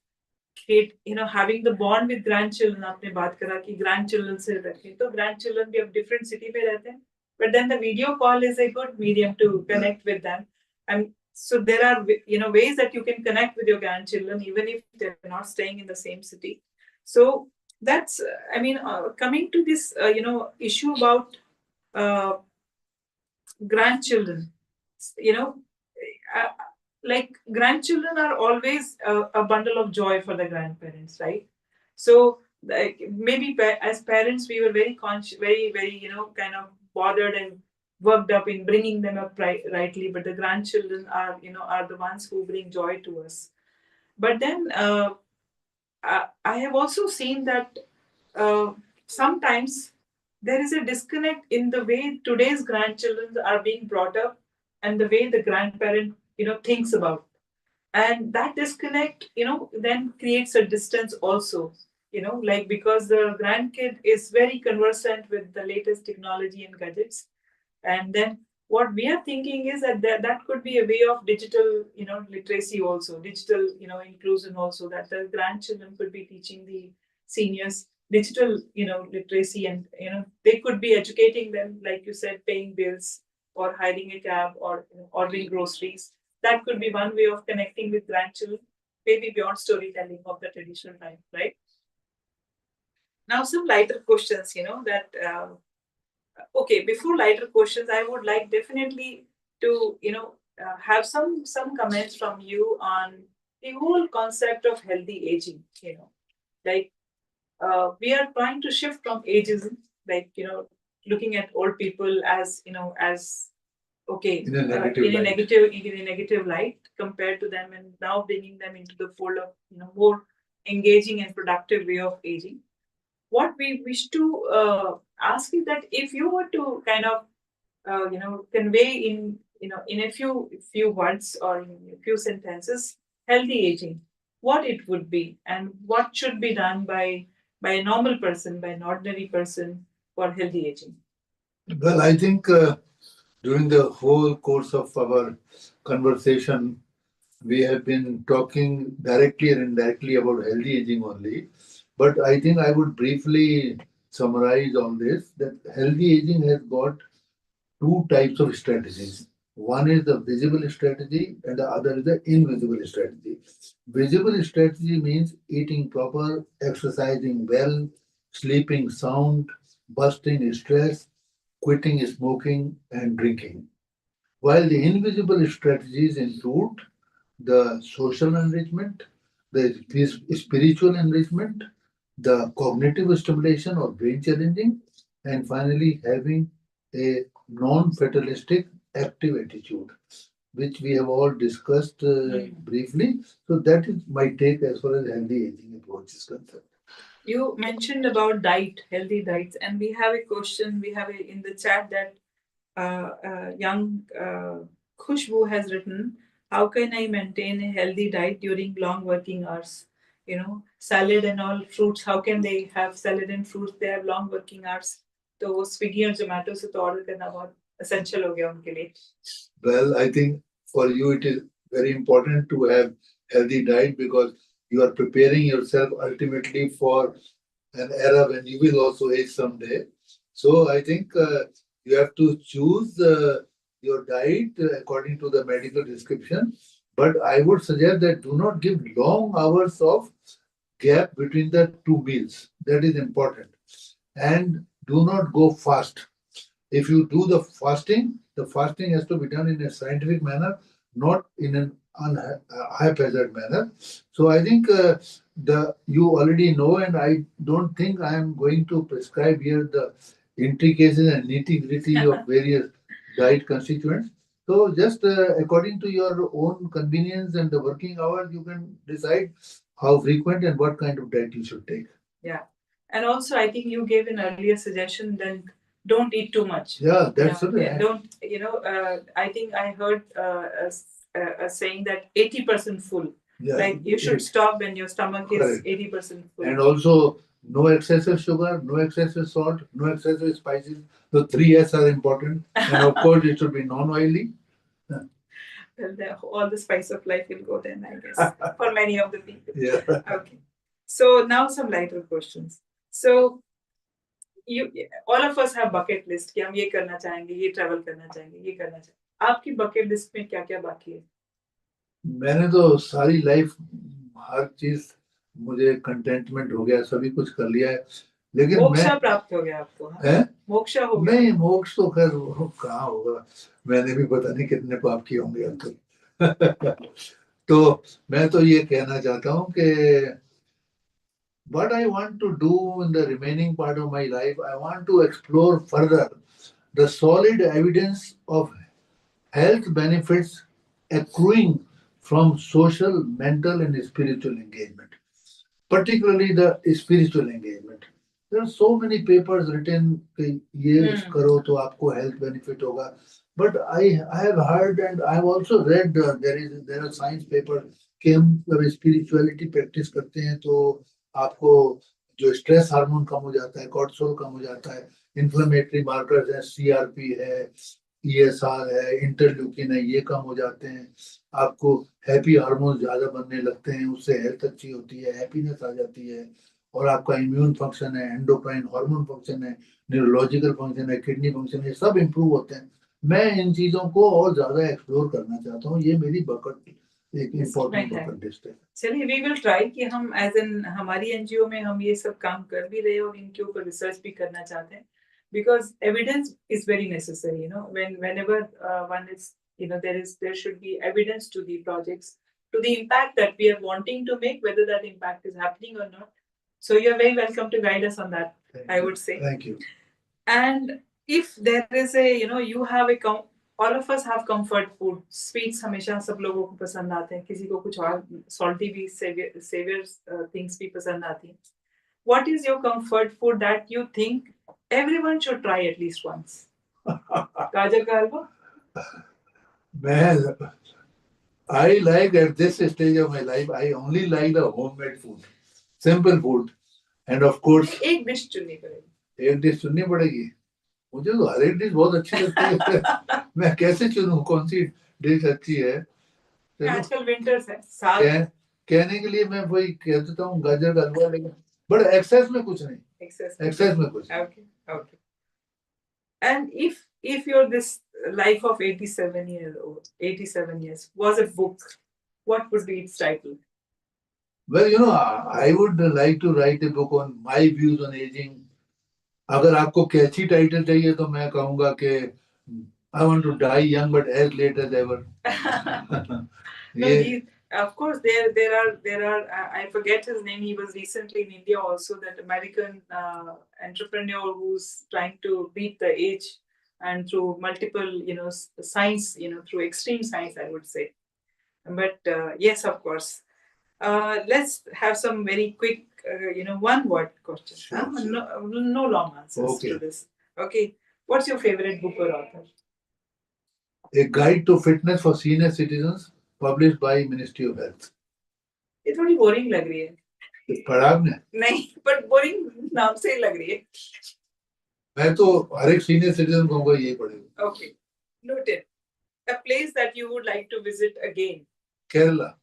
Having the bond with grandchildren, आपने बात करा कि grandchildren से रखें, तो grandchildren भी अब different city में रहते हैं. But then the video call is a good medium to connect with them. And so there are ways that you can connect with your grandchildren even if they're not staying in the same city. So that's coming to this issue about grandchildren. like grandchildren are always a bundle of joy for the grandparents, right? So like maybe as parents we were very conscious, very kind of bothered and worked up in bringing them up rightly, but the grandchildren are the ones who bring joy to us. But then I have also seen that uh, sometimes there is a disconnect in the way today's grandchildren are being brought up and the way the grandparent thinks about, and that disconnect then creates a distance also, like because the grandkid is very conversant with the latest technology and gadgets, and then what we are thinking is that that could be a way of digital literacy also, digital inclusion also, that the grandchildren could be teaching the seniors digital literacy, and they could be educating them, like you said, paying bills or hiring a cab or ordering groceries. That could be one way of connecting with grandchildren, maybe beyond storytelling of the traditional time, right? Now some lighter questions, that okay, before lighter questions, I would like definitely to have some comments from you on the whole concept of healthy aging. Like we are trying to shift from ageism, like looking at old people as as okay In a negative in a light. negative light compared to them, and now bringing them into the fold of more engaging and productive way of aging. What we wish to ask is that if you were to kind of convey in in a few words or in a few sentences healthy aging, what it would be and what should be done by a normal person, by an ordinary person, for healthy aging. Well, I think during the whole course of our conversation, we have been talking directly and indirectly about healthy aging only. But I think I would briefly summarize on this that healthy aging has got two types of strategies. One is the visible strategy and the other is the invisible strategy. Visible strategy means eating proper, exercising well, sleeping sound, busting stress, quitting smoking and drinking. While the invisible strategies include the social enrichment, the spiritual enrichment, the cognitive stimulation or brain challenging, and finally having a non-fatalistic active attitude, which we have all discussed briefly. So that is my take as far as healthy aging approach is concerned. You mentioned about diet, healthy diets, and we have a question. We have in the chat that young Khushbu has written, "How can I maintain a healthy diet during long working hours? Salad and all fruits. How can they have salad and fruits? They have long working hours. तो वो Swiggy और जोमेटो से तो order करना बहुत essential हो गया उनके लिए." Well, I think for you it is very important to have healthy diet because you are preparing yourself ultimately for an era when you will also age someday. So I think you have to choose your diet according to the medical description. But I would suggest that do not give long hours of gap between the two meals. That is important. And do not go fast. If you do the fasting has to be done in a scientific manner, not in an haphazard manner. So I think the you already know, and I don't think I am going to prescribe here the intricacies and nitty gritty of various diet constituents. So just according to your own convenience and the working hours, you can decide how frequent and what kind of diet you should take. Yeah. And also, I think you gave an earlier suggestion, then don't eat too much. Yeah, that's it. Yeah, don't, I think I heard a saying that 80% full. Yeah, like you should stop when your stomach is correct. 80% full. And also, no excessive sugar, no excessive salt, no excessive spices. The three S are important. And of course, it should be non-oily. Well, all the spice of life will go then, I guess, for many of the people. Yeah. Okay. So now some lighter questions. So you, all of us have bucket list कि हम ये करना चाहेंगे, ये travel करना चाहेंगे, ये करना चाहेंगे. आपकी bucket list में क्या क्या बाकी है? मैंने तो सारी लाइफ हर चीज मुझे कंटेंटमेंट हो गया, सभी कुछ कर लिया है, लेकिन मोक्षा प्राप्त हो गया आपको? है मोक्षा हो गया? नहीं, मोक्ष तो खैर कहाँ होगा, मैंने भी पता नहीं कितने पाप किए होंगे अब तक, तो मैं तो ये कहना चाहता हूँ कि what I want to do in the remaining part of my life, I want to explore further the solid evidence of health benefits accruing from social, mental, and spiritual engagement, particularly the spiritual engagement. There are so many papers written कि ये करो तो आपको health benefit होगा. But I have heard and I have also read there are science papers कि हम जब spirituality practice करते हैं तो आपको जो स्ट्रेस हार्मोन कम हो जाता है, कॉर्टिसोल कम हो जाता है, इन्फ्लेमेटरी मार्कर्स है, सीआरपी है, ईएसआर है, इंटरल्यूकिन है, ये कम हो जाते हैं. आपको हैप्पी हार्मोन ज्यादा बनने लगते हैं, उससे हेल्थ अच्छी होती है, हैप्पीनेस आ जाती है, और आपका इम्यून फंक्शन है, एंडोक्राइन हार्मोन फंक्शन है, न्यूरोलॉजिकल फंक्शन है, किडनी फंक्शन है, सब इंप्रूव होते हैं. मैं इन चीजों को और ज्यादा एक्सप्लोर करना चाहता हूँ. ये मेरी बकेट एक इम्पोर्टेंट बकेट लिस्ट है. चलिए वी विल ट्राई कि हम एज एन हमारी एनजीओ में हम ये सब काम कर भी रहे हैं और इनके ऊपर रिसर्च भी करना चाहते हैं, because evidence is very necessary, you know, whenever one is, you know, there should be evidence to the projects, to the impact that we are wanting to make, whether that impact is happening or not. So you're very welcome to guide us on that. I would say. Thank you. And if there is a, you know, you have a all of us have comfort food. Sweets हमेशा सब लोगों को पसंद आते हैं, किसी को कुछ और salty भी savior things भी पसंद आती हैं. What is your comfort food that you think everyone should try at least once? गाजर का हलवा? Man, I like at this stage of my life, I only like the homemade food, simple food, and of course. एक dish चुननी पड़ेगी. एक dish चुननी पड़ेगी. मुझे तो हर एक डिश बहुत अच्छी लगती है. मैं कैसे चुनूं कौन सी डिश अच्छी है? आजकल विंटर्स है. साग कहने के लिए मैं वही कह देता हूँ गाजर का हलवा, लेकिन बट एक्सेस में कुछ नहीं. एक्सेस में कुछ. Okay, okay. And if you're this life of 87 years was a book, what would be its title? Well, you know, I would like to write a book on my views on aging. अगर आपको कैची title चाहिए तो मैं कहूँगा कि I want to die young but as late as ever. No, of course there are I forget his name. He was recently in India also, that American entrepreneur who's trying to beat the age, and through multiple, you know, science, you know, through extreme science, I would say. But yes, of course. Let's have some very quick, you know, one word questions. Sure. No long answers to this. Okay. What's your favorite book or author? A Guide to Fitness for Senior Citizens, published by Ministry of Health. ये थोड़ी boring लग रही है. पढ़ा आपने? नहीं, but boring नाम से ही लग रही है. मैं तो हर एक सीनियर सिटीजन कहूँगा ये पढ़ेगा. Okay. Noted. A place that you would like to visit again? Kerala,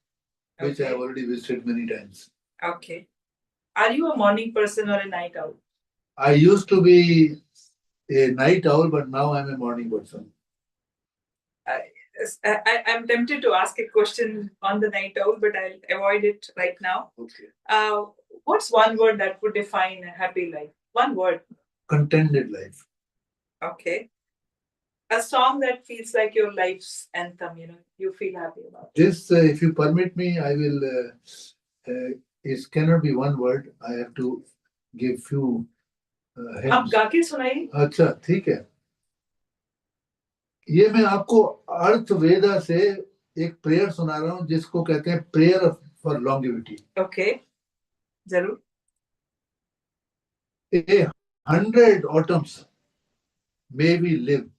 which I have already visited many times. Okay. Are you a morning person or a night owl? I used to be a night owl, but now I'm a morning person. I'm tempted to ask a question on the night owl, but I'll avoid it right now. Okay. What's one word that would define a happy life? One word. Contented life. Okay. A song that feels like your life's anthem, you know, you feel happy about. This, if you permit me, I will. It cannot be one word. I have to give few hints. आप गा के सुनाइए. अच्छा, ठीक है. ये मैं आपको अर्थवेदा से एक प्रेयर सुना रहा हूँ जिसको कहते हैं प्रेयर फॉर लॉन्गिविटी. ओके, जरूर. 100 autumns may we live,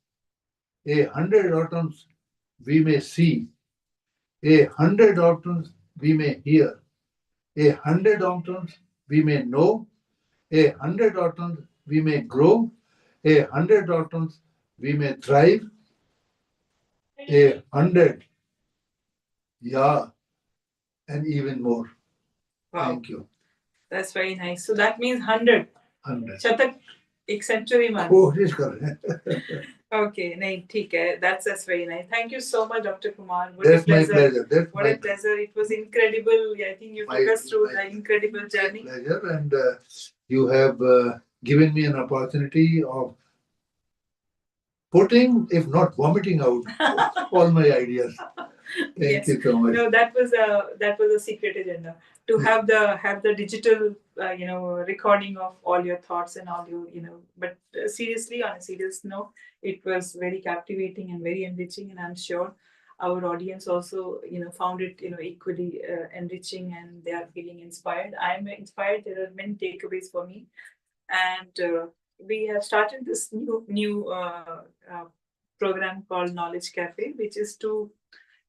100 autumns we may see, 100 autumns we may hear, 100 autumns we may know, 100 autumns we may grow, 100 autumns we may thrive, 100, yeah, and even more. Wow. Thank you. That's very nice. So that means 100. 100. शतक एक century मान. कोशिश कर रहे हैं. Okay, नहीं ठीक है. That's very nice. Thank you so much, Dr. Kumar. That's my pleasure. What a pleasure. It was incredible. I think you took us through the incredible journey. Pleasure, and you have given me an opportunity of putting, if not vomiting out, all my ideas. Thank you so much. No, that was a secret agenda to have the digital recording of all your thoughts and all your But seriously, on a serious note, it was very captivating and very enriching, and I'm sure our audience also found it equally enriching, and they are feeling inspired. I'm inspired. There are many takeaways for me, and we have started this new program called Knowledge Cafe, which is to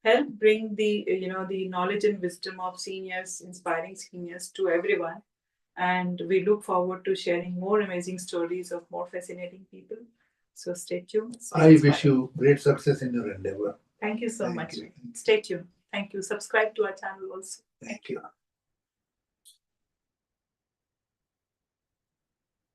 help bring the knowledge and wisdom of seniors, inspiring seniors, to everyone. And we look forward to sharing more amazing stories of more fascinating people. So stay tuned. I wish you great success in your endeavor. Thank you so Thank much. you. Stay tuned. Thank you. Subscribe to our channel also. Thank you.